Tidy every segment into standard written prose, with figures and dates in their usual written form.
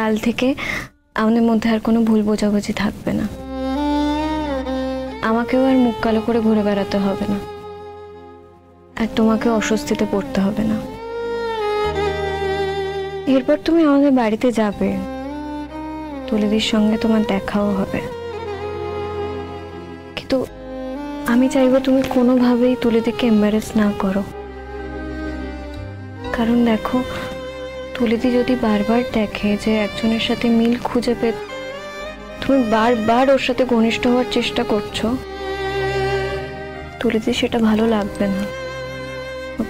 কাল থেকে আমাদের মধ্যে আর কোনো ভুল বোঝাবুঝি থাকবে না। আমাকেও আর মুখ কালো করে ঘুরে বেড়াতে হবে না, আর তোমাকে অস্বস্তিতে পড়তে হবে না। এরপর তুমি আমাদের বাড়িতে যাবে, তুলিদির সঙ্গে তোমার দেখাও হবে, কিন্তু আমি চাইবো তুমি কোনোভাবেই তুলিদিকে এম্বারেস না করো। কারণ দেখো, তুলিদি যদি বারবার দেখে যে একজনের সাথে মিল খুঁজে পেয়ে তুমি বারবার ওর সাথে ঘনিষ্ঠ হওয়ার চেষ্টা করছো, তুলিদি সেটা ভালো লাগবে না,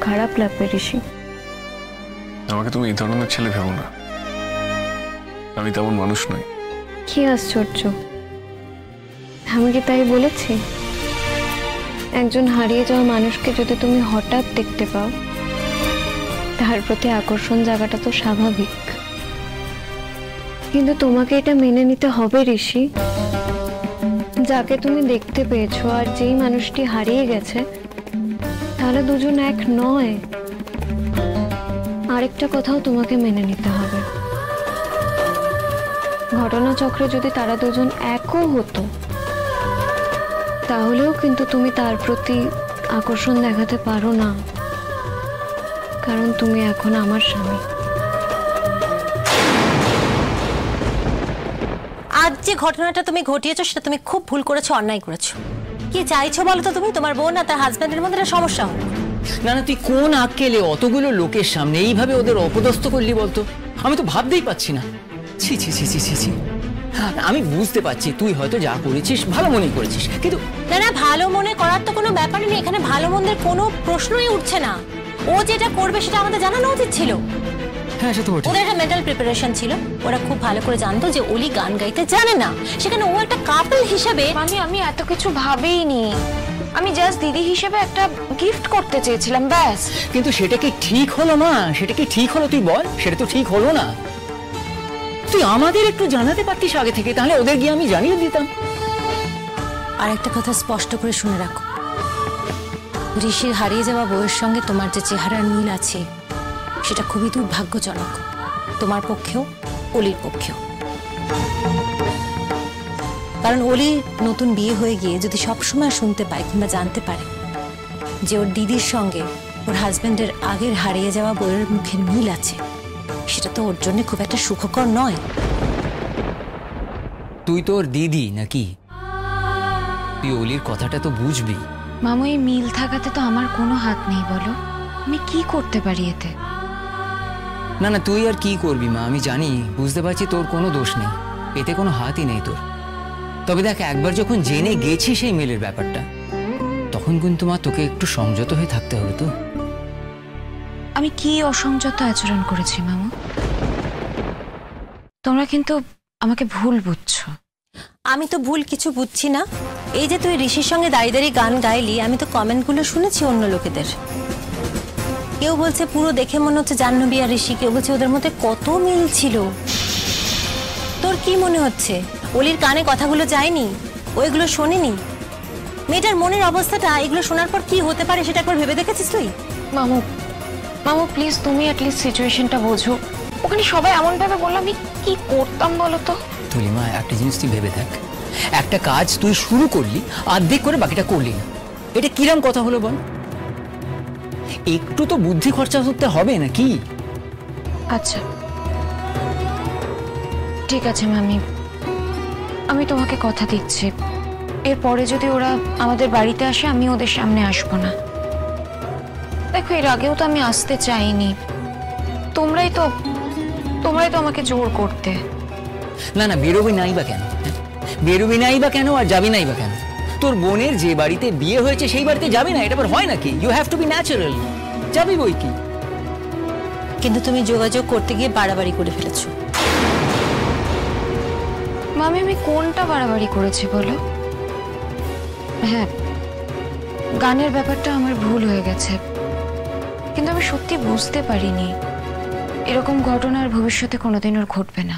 খারাপ লাগবে ঋষি। আমাকে তুমি এই ধরনের ছেলে ভেবো না, আমি তেমন মানুষ নই। কি আশ্চর্য, আমি কি তাই বলেছি? একজন হারিয়ে যাওয়া মানুষকে যদি তুমি হঠাৎ দেখতে পাও, তার প্রতি আকর্ষণ জায়গাটা তো স্বাভাবিক, কিন্তু তোমাকে এটা মেনে নিতে হবে ঋষি। যাকে তুমি দেখতে পেয়েছো আর যেই মানুষটি হারিয়ে গেছে, তাহলে দুজন এক নয়। আরেকটা কথাও তোমাকে মেনে নিতে হবে, ঘটনাচক্রে যদি তারা দুজন একও হতো, তাহলেও কিন্তু তুমি তার প্রতি আকর্ষণ দেখাতে পারো না, কারণ তুমি এখন আমার স্বামী। আজ যে ঘটনাটা তুমি ঘটিয়েছো সেটা তুমি খুব ভুল করেছো, অন্যায় করেছো। কি চাইছো বলো তো তুমি? তোমার বোন আর তার হাজবেন্ডের মধ্যে একটা সমস্যা হোক? না না, তুই কোন আক্কেলে অতগুলো লোকের সামনে এইভাবে ওদের অপদস্থ করলি বলতো? আমি তো ভাবতেই পাচ্ছি না। ছি ছি ছি ছি ছি ছি। আমি বুঝতে পারছি তুই হয়তো যা করেছিস ভালো মনে করেছিস, কিন্তু না না, ভালো মনে করার তো কোনো ব্যাপারই নেই এখানে, ভালো মন্দের কোনো প্রশ্নই উঠছে না। ও যেটা করবে সেটা আমাদের জানানো উচিত ছিল। হ্যাঁ, সেটা ওদের একটা মেন্টাল প্রিপারেশন ছিল, ওরা খুব ভালো করে জানতো যে অলি গান গাইতে জানে না, সেখানে ও একটা কাপল হিসেবে। আমি এত কিছু ভাবেইনি, আমি জাস্ট দিদি হিসেবে একটা গিফট করতে চেয়েছিলাম, ব্যাস। কিন্তু সেটা কি ঠিক হলো মা? সেটা কি ঠিক হলো? তুই বল, সেটা তো ঠিক হলো না। তুই আমাদের একটু জানাতে পারতিস আগে থেকে, তাহলে ওদের গিয়ে আমি জানিয়ে দিতাম। আর একটা কথা স্পষ্ট করে শুনে রাখো, ঋষির হারিয়ে যাওয়া বউয়ের সঙ্গে তোমার যে চেহারার মিল আছে সেটা খুবই দুর্ভাগ্যজনক, তোমার পক্ষেও অলির পক্ষেও। কারণ অলি নতুন বিয়ে হয়ে গিয়ে যদি সবসময় শুনতে পায় কিংবা জানতে পারে যে ওর দিদির সঙ্গে ওর হাজবেন্ডের আগের হারিয়ে যাওয়া বউয়ের মুখের মিল আছে, সেটা তো ওর জন্য খুব একটা সুখকর নয়। তুই তোর দিদি নাকি? তুই অলির কথাটা তো বুঝবি। মামু, এই মিল থাকাতে তো আমার কোনো হাত নেই, বলো আমি কি করতে পারি এতে? না না, তুই আর কি করবি মা, আমি জানি, বুঝতে পারছি তোর কোনো দোষ নেই, এতে কোনো হাতই নেই তোর। তবে দেখ, একবার যখন জেনে গেছি সেই মেলের ব্যাপারটা, তখন কিন্তু মা তোকে একটু সংযত হয়ে থাকতে হবে তো। আমি কি অসংযত আচরণ করেছি মামু? তোমরা কিন্তু আমাকে ভুল বুঝছো। আমি তো ভুল কিছু বুঝছি না। এই যে তুই ঋষির সঙ্গে দাঁড়িয়ে দাঁড়িয়ে গান গাইলি, আমি তো কমেন্টগুলো শুনেছি অন্য লোকেদের। কেউ বলছে পুরো দেখে মনে হচ্ছে জাহ্নবী আর ঋষি, কেউ বলছে ওদের মধ্যে কত মিল ছিল। তোর কি মনে হচ্ছে অলির কানে কথাগুলো যায়নি, ওইগুলো শোনেনি? মেয়েটার মনের অবস্থাটা এগুলো শোনার পর কি হতে পারে সেটা একবার ভেবে দেখেছিস তুই? মামু মামু প্লিজ, তুমি অ্যাটলিস্ট সিচুয়েশনটা বোঝো। ওখানে সবাই এমন ভাবে বললাম, আমি কি করতাম বলো তো? তুলিমা, একটা জিনিস তুই ভেবে দেখ, একটা কাজ তুই শুরু করলি, অর্ধেক করে বাকিটা করলি না, এটা কিরম কথা হলো বল? একটু তো বুদ্ধি খরচা করতে হবে নাকি? আচ্ছা ঠিক আছে মামি, আমি তোমাকে কথা দিচ্ছি, এরপরে যদি ওরা আমাদের বাড়িতে আসে আমি ওদের সামনে আসবো না। দেখো, এর আগেও তো আমি আসতে চাইনি, তোমরাই তো আমাকে জোর করতে। না না, বেরোবি নাই বা কেন? বেরোবি নাই বা কেন আর যাবি নাই বা কেন? তোর বোনের যে বাড়িতে বিয়ে হয়েছে সেই বাড়িতে যাবি না, এটা আবার হয় নাকি? You have to be natural, যাবি বই কি। কিন্তু তুমি যোগাযোগ করতে গিয়ে বাড়াবাড়ি করে ফেলেছো। মামি, আমি কোনটা বাড়াবাড়ি করেছি বলো? হ্যাঁ, গানের ব্যাপারটা আমার ভুল হয়ে গেছে, কিন্তু আমি সত্যি বুঝতে পারিনি এরকম ঘটনা আর ভবিষ্যতে কোনোদিন ওর ঘটবে না।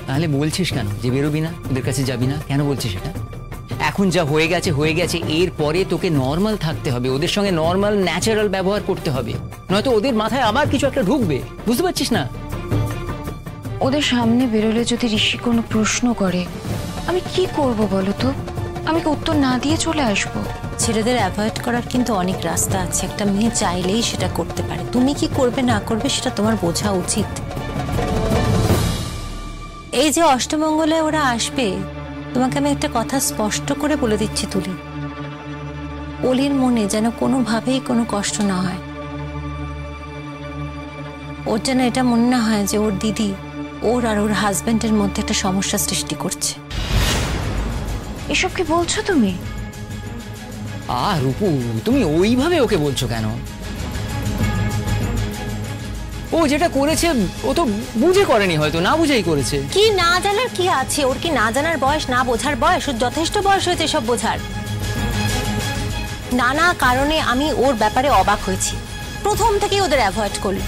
তাহলে বলছিস কেন যে বেরোবি না, ওদের কাছে যাবি না? কেন বলছিস এটা? এখন যা হয়ে গেছে হয়ে গেছে, এরপরে তোকে নর্মাল থাকতে হবে, ওদের সঙ্গে নর্মাল ন্যাচারাল ব্যবহার করতে হবে, নয়তো ওদের মাথায় আবার কিছু একটা ঢুকবে, বুঝতে পারছিস না? ওদের সামনে বেরোলে যদি ঋষি কোনো প্রশ্ন করে আমি কি করব বলো তো? আমি কি উত্তর না দিয়ে চলে আসবো? ছেলেদের অ্যাভয়েড করার কিন্তু অনেক রাস্তা আছে, একটা মেয়ে চাইলেই সেটা করতে পারে। তুমি কি করবে না করবে সেটা তোমার বোঝা উচিত। এই যে অষ্টমঙ্গলে ওরা আসবে, তোমাকে আমি একটা কথা স্পষ্ট করে বলে দিচ্ছি তুলি, অলির মনে যেন কোনোভাবেই কোনো কষ্ট না হয়। ওর যেন এটা মনে না হয় যে ওর দিদি ওর আর ওর হাজবেন্ডের মধ্যে একটা সমস্যা সৃষ্টি করছে। এসব কি বলছো তুমি? রূপু, তুমি ওইভাবে ওকে বলছো কেন? ও যেটা করেছে ও তো বুঝে করেনি, হয়তো না বুঝেই করেছে। কি না জানার কি আছে? ওর কি না জানার বয়স, না বোঝার বয়স? ওর যথেষ্ট বয়স হয়েছে সব বোঝার। নানা কারণে আমি ওর ব্যাপারে অবাক হয়েছি, প্রথম থেকেই ওদের অ্যাভয়েড করলো।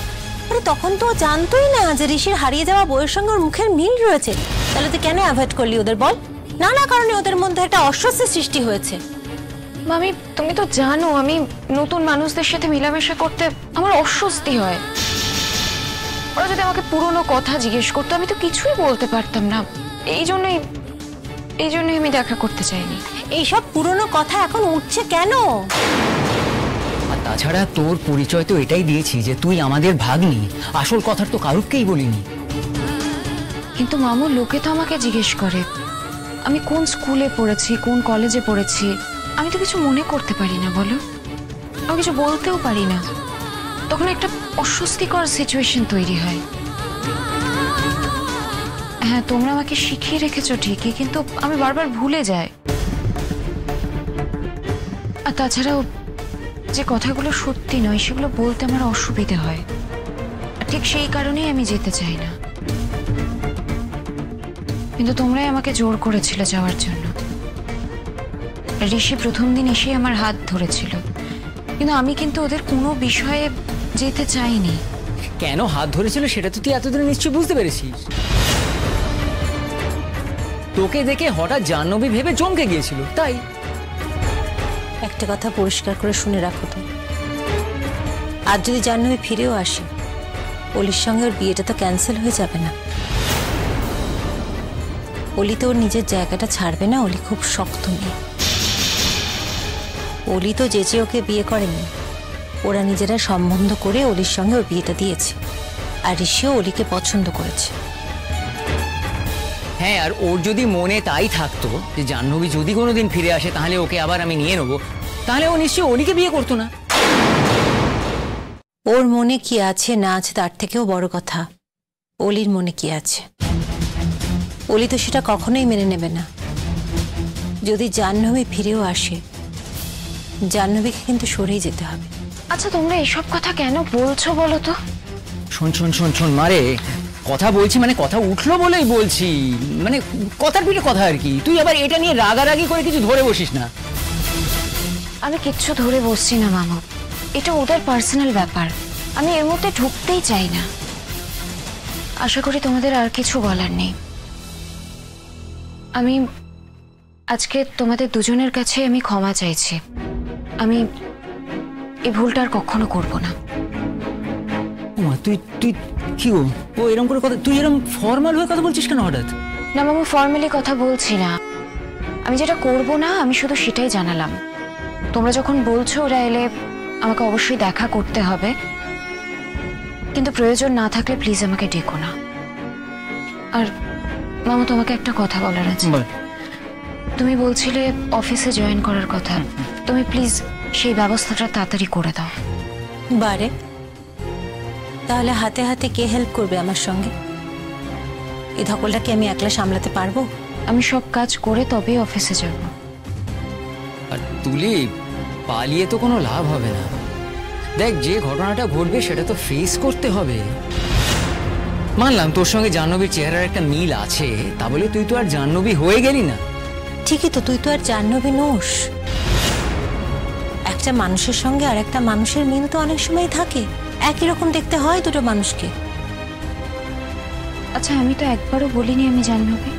আরে তখন তো ও জানতোই না যে ঋষির হারিয়ে যাওয়া বউয়ের সঙ্গে ওর মুখের মিল রয়েছে, তাহলে তুই কেন অ্যাভয়েড করলি ওদের বল? নানা কারণে ওদের মধ্যে একটা অস্বস্তি সৃষ্টি হয়েছে। মামি তুমি তো জানো আমি নতুন মানুষদের সাথে মেলামেশা করতে আমার অস্বস্তি হয়। ওরা যদি আমাকে পুরনো কথা জিজ্ঞেস করতো আমি তো কিছুই বলতে পারতাম না। এই জন্যই আমি দেখা করতে চাইনি। এইসব পুরনো কথা এখন উঠছে কেন? আর তাছাড়া তোর পরিচয় তো এটাই দিয়েছি যে তুই আমাদের ভাগ্নি, আসল কথার তো কারুকেই বলিনি। কিন্তু মামু লোকে তো আমাকে জিজ্ঞেস করে আমি কোন স্কুলে পড়েছি, কোন কলেজে পড়েছি। আমি তো কিছু মনে করতে পারি না বলো, আমি কিছু বলতেও পারি না। তখন একটা অস্বস্তিকর সিচুয়েশন তৈরি হয়। হ্যাঁ তোমরা আমাকে শিখিয়ে রেখেছো ঠিকই, কিন্তু আমি বারবার ভুলে যাই। আর তাছাড়াও যে কথাগুলো সত্যি নয় সেগুলো বলতে আমার অসুবিধে হয়। আর ঠিক সেই কারণেই আমি যেতে চাই না। কিন্তু তোমরাই আমাকে জোর করেছিলে যাওয়ার জন্য। ঋষি প্রথম দিন এসে আমার হাত ধরেছিল, কিন্তু আমি কিন্তু ওদের কোনো বিষয়ে যেতে চাইনি। কেন হাত ধরেছিল সেটা তো তুই এতদিনে নিশ্চয়ই বুঝতে পেরেছিস। তোকে দেখে হঠাৎ জাহ্নবী ভেবে চমকে গিয়েছিল, তাই। একটা কথা পরিষ্কার করে শুনে রাখো তো, আর যদি জাহ্নবী ফিরেও আসে, অলির সঙ্গে ওর বিয়েটা তো ক্যান্সেল হয়ে যাবে না। অলি তো ওর নিজের জায়গাটা ছাড়বে না। অলি খুব শক্ত মেয়ে। অলি তো যেচে ওকে বিয়ে করেনি, ওরা নিজেরা সম্বন্ধ করে অলির সঙ্গে ওর বিয়েটা দিয়েছে। আর ঋষিও অলিকে পছন্দ করেছে। হ্যাঁ, আর ওর যদি মনে তাই থাকতো যে জাহ্নবী যদি কোনোদিন ফিরে আসে তাহলে ওকে আবার আমি নিয়ে নেবো, তাহলে ও নিশ্চয়ই অলিকে বিয়ে করতো না। ওর মনে কি আছে না আছে তার থেকেও বড় কথা অলির মনে কি আছে। অলি তো সেটা কখনোই মেনে নেবে না। যদি জাহ্নবী ফিরেও আসে, জাহ্নবীকে কিন্তু সরেই যেতে হবে। আচ্ছা তোমরা এসব কথা কেন বলছো বলো তো? শোন শোন শোন শোন মারে, কথা বলছি মানে কথা উঠলো বলেই বলছি, মানে কথার পিঠে কথা আর কি। তুই আবার এটা নিয়ে রাগারাগি করে কিছু ধরে বসিস না। আমি কিচ্ছু ধরে বসছি না মামু, এটা ওদের পার্সোনাল ব্যাপার। আমি এর মধ্যে ঢুকতেই চাই না। আশা করি তোমাদের আর কিছু বলার নেই। আমি আজকে তোমাদের দুজনের কাছে আমি ক্ষমা চাইছি। আমি এই ভুলটা আর কখনো করবো না। তুই তুই কি ও এরকম করে কথা, তুই এরকম ফর্মাল হয়ে কথা বলছিস কেন হঠাৎ? না মামু, ফর্মালি কথা বলছি না। আমি যেটা করব না আমি শুধু সেটাই জানালাম। তোমরা যখন বলছো ওরা এলে আমাকে অবশ্যই দেখা করতে হবে, কিন্তু প্রয়োজন না থাকলে প্লিজ আমাকে ডেকো না। আর মামু তোমাকে একটা কথা বলার আছে। তুমি বলছিলে অফিসে জয়েন করার কথা, তুমি প্লিজ সেই ব্যবস্থাটা তাড়াতাড়ি করে দাও। বারে তাহলে হাতে হাতে কে হেল্প করবে আমার সঙ্গে? এই ধকলটা কি আমি একলা সামলাতে পারবো? আমি সব কাজ করে তবে অফিসে যাব। আর তুলি পালিয়ে তো কোনো লাভ হবে না। দেখ, যে ঘটনাটা ঘটবে সেটা তো ফেস করতে হবে। মানলাম তোর সঙ্গে জাহ্নবীর চেহারার একটা মিল আছে, তা বলে তুই তো আর জাহ্নবী হয়ে গেলি না। ঠিকই তো, তুই তো আর জাহ্নবী নোস। একটা মানুষের সঙ্গে আর একটা মানুষের মিল তো অনেক সময় থাকে। একই রকম দেখতে হয় দুটো মানুষকে। আচ্ছা আমি তো একবারও বলিনি আমি জাহ্নবী।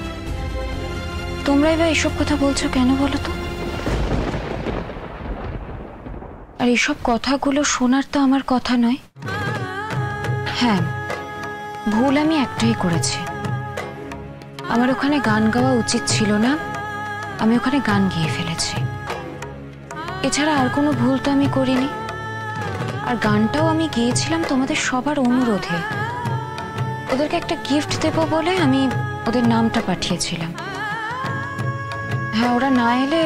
তোমরাই বা এসব কথা বলছো কেন বলো তো? আর এসব কথাগুলো শোনার তো আমার কথা নয়। হ্যাঁ ভুল আমি একটাই করেছি, আমার ওখানে গান গাওয়া উচিত ছিল না, আমি ওখানে গান গেয়ে ফেলেছি। এছাড়া আর কোনো ভুল তো আমি করিনি। আর গানটাও আমি গেয়েছিলাম তোমাদের সবার অনুরোধে। ওদেরকে একটা গিফট দেবো বলে আমি ওদের নামটা পাঠিয়েছিলাম। হ্যাঁ, ওরা না এলে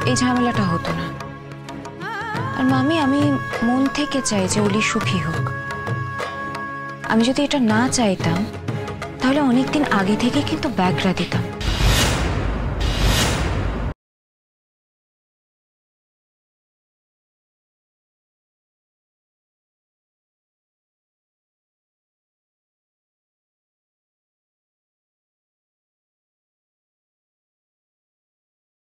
এই ঝামেলাটা হতো না। আর মামি, আমি মন থেকে চাই যে অলি সুখী হোক। আমি যদি এটা না চাইতাম তাহলে অনেকদিন আগে থেকে কিন্তু ব্যাগরা দিতাম।